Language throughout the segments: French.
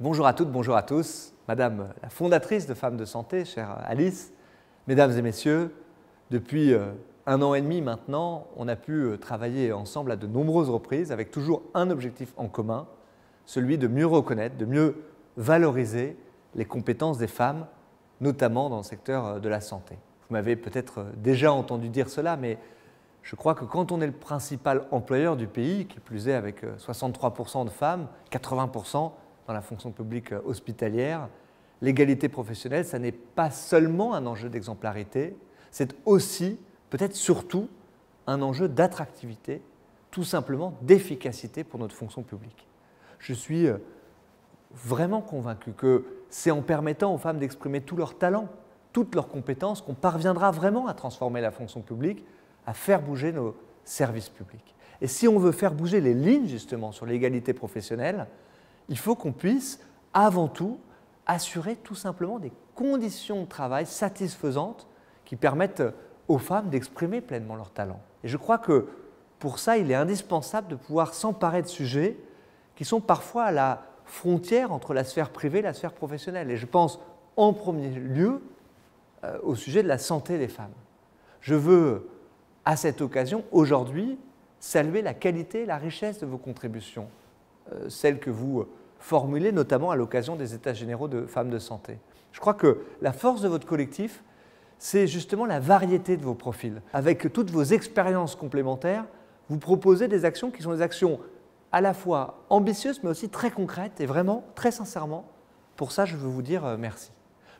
Bonjour à toutes, bonjour à tous. Madame la fondatrice de Femmes de Santé, chère Alice, mesdames et messieurs, depuis 1 an et demi maintenant, on a pu travailler ensemble à de nombreuses reprises avec toujours un objectif en commun, celui de mieux reconnaître, de mieux valoriser les compétences des femmes, notamment dans le secteur de la santé. Vous m'avez peut-être déjà entendu dire cela, mais je crois que quand on est le principal employeur du pays, qui plus est avec 63% de femmes, 80% dans la fonction publique hospitalière, l'égalité professionnelle, ça n'est pas seulement un enjeu d'exemplarité, c'est aussi, peut-être surtout, un enjeu d'attractivité, tout simplement d'efficacité pour notre fonction publique. Je suis vraiment convaincu que c'est en permettant aux femmes d'exprimer tous leurs talents, toutes leurs compétences, qu'on parviendra vraiment à transformer la fonction publique, à faire bouger nos services publics. Et si on veut faire bouger les lignes justement sur l'égalité professionnelle, il faut qu'on puisse avant tout assurer tout simplement des conditions de travail satisfaisantes qui permettent aux femmes d'exprimer pleinement leurs talents. Et je crois que pour ça, il est indispensable de pouvoir s'emparer de sujets qui sont parfois à la frontière entre la sphère privée et la sphère professionnelle. Et je pense en premier lieu au sujet de la santé des femmes. Je veux, à cette occasion, aujourd'hui, saluer la qualité et la richesse de vos contributions, celles que vous formulez notamment à l'occasion des États généraux de Femmes de Santé. Je crois que la force de votre collectif, c'est justement la variété de vos profils. Avec toutes vos expériences complémentaires, vous proposez des actions qui sont des actions à la fois ambitieuses, mais aussi très concrètes, et vraiment, très sincèrement, pour ça, je veux vous dire merci.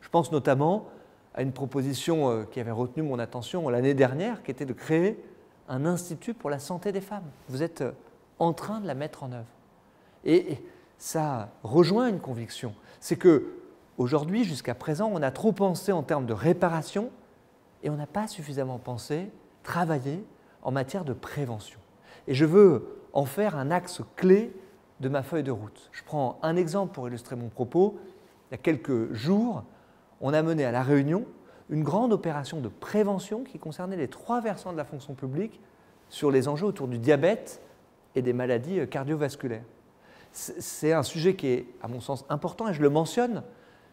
Je pense notamment à une proposition qui avait retenu mon attention l'année dernière, qui était de créer un institut pour la santé des femmes. Vous êtes en train de la mettre en œuvre. Et ça rejoint une conviction, c'est qu'aujourd'hui, jusqu'à présent, on a trop pensé en termes de réparation et on n'a pas suffisamment pensé, travaillé en matière de prévention. Et je veux en faire un axe clé de ma feuille de route. Je prends un exemple pour illustrer mon propos. Il y a quelques jours, on a mené à La Réunion une grande opération de prévention qui concernait les 3 versants de la fonction publique sur les enjeux autour du diabète et des maladies cardiovasculaires. C'est un sujet qui est, à mon sens, important et je le mentionne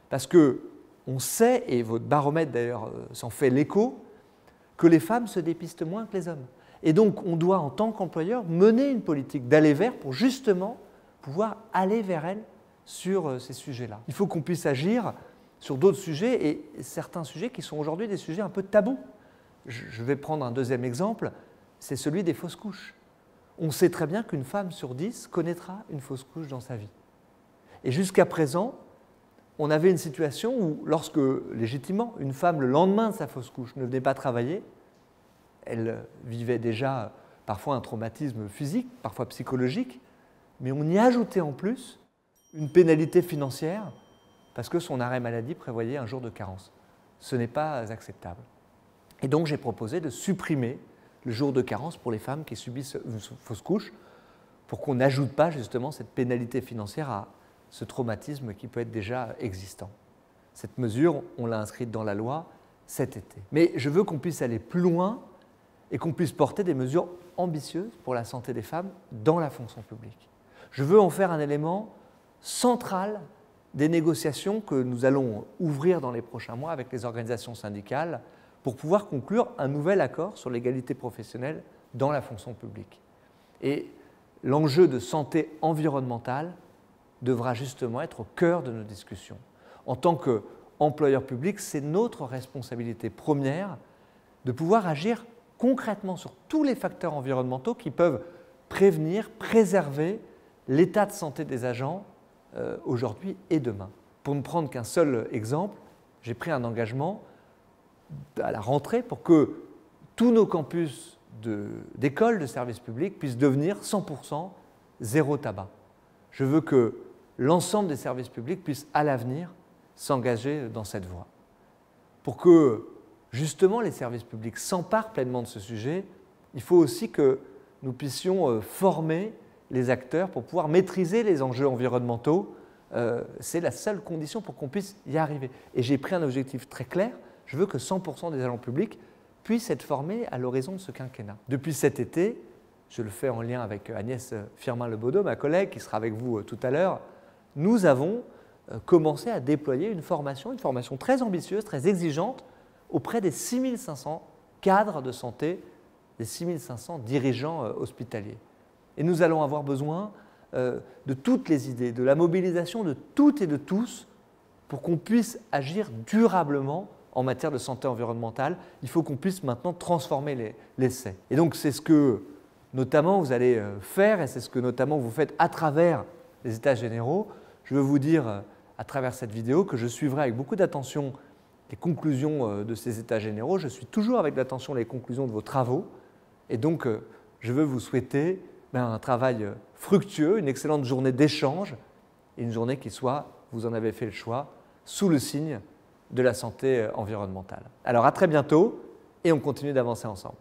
parce qu'on sait, et votre baromètre d'ailleurs s'en fait l'écho, que les femmes se dépistent moins que les hommes. Et donc, on doit, en tant qu'employeur, mener une politique d'aller vers pour justement pouvoir aller vers elles sur ces sujets-là. Il faut qu'on puisse agir sur d'autres sujets et certains sujets qui sont aujourd'hui des sujets un peu tabous. Je vais prendre un deuxième exemple, c'est celui des fausses couches. On sait très bien qu'une femme sur 10 connaîtra une fausse couche dans sa vie. Et jusqu'à présent, on avait une situation où, lorsque, légitimement, une femme, le lendemain de sa fausse couche, ne venait pas travailler, elle vivait déjà parfois un traumatisme physique, parfois psychologique, mais on y ajoutait en plus une pénalité financière parce que son arrêt maladie prévoyait un jour de carence. Ce n'est pas acceptable. Et donc j'ai proposé de supprimer le jour de carence pour les femmes qui subissent une fausse couche pour qu'on n'ajoute pas justement cette pénalité financière à ce traumatisme qui peut être déjà existant. Cette mesure, on l'a inscrite dans la loi cet été. Mais je veux qu'on puisse aller plus loin et qu'on puisse porter des mesures ambitieuses pour la santé des femmes dans la fonction publique. Je veux en faire un élément central des négociations que nous allons ouvrir dans les prochains mois avec les organisations syndicales pour pouvoir conclure un nouvel accord sur l'égalité professionnelle dans la fonction publique. Et l'enjeu de santé environnementale devra justement être au cœur de nos discussions. En tant qu'employeur public, c'est notre responsabilité première de pouvoir agir concrètement sur tous les facteurs environnementaux qui peuvent prévenir, préserver l'état de santé des agents aujourd'hui et demain. Pour ne prendre qu'un seul exemple, j'ai pris un engagement à la rentrée pour que tous nos campus d'écoles de services publics puissent devenir 100% zéro tabac. Je veux que l'ensemble des services publics puissent à l'avenir s'engager dans cette voie. Pour que justement les services publics s'emparent pleinement de ce sujet, il faut aussi que nous puissions former les acteurs pour pouvoir maîtriser les enjeux environnementaux. C'est la seule condition pour qu'on puisse y arriver. Et j'ai pris un objectif très clair, je veux que 100% des agents publics puissent être formés à l'horizon de ce quinquennat. Depuis cet été, je le fais en lien avec Agnès Firmin-Lebaudot, ma collègue, qui sera avec vous tout à l'heure, nous avons commencer à déployer une formation très ambitieuse, très exigeante, auprès des 6500 cadres de santé, des 6500 dirigeants hospitaliers. Et nous allons avoir besoin de toutes les idées, de la mobilisation de toutes et de tous pour qu'on puisse agir durablement en matière de santé environnementale. Il faut qu'on puisse maintenant transformer l'essai. Et donc c'est ce que notamment vous allez faire et c'est ce que notamment vous faites à travers les États généraux. Je veux vous dire à travers cette vidéo que je suivrai avec beaucoup d'attention les conclusions de ces États généraux. Je suis toujours avec l'attention les conclusions de vos travaux et donc je veux vous souhaiter un travail fructueux, une excellente journée d'échange et une journée qui soit, vous en avez fait le choix, sous le signe de la santé environnementale. Alors à très bientôt et on continue d'avancer ensemble.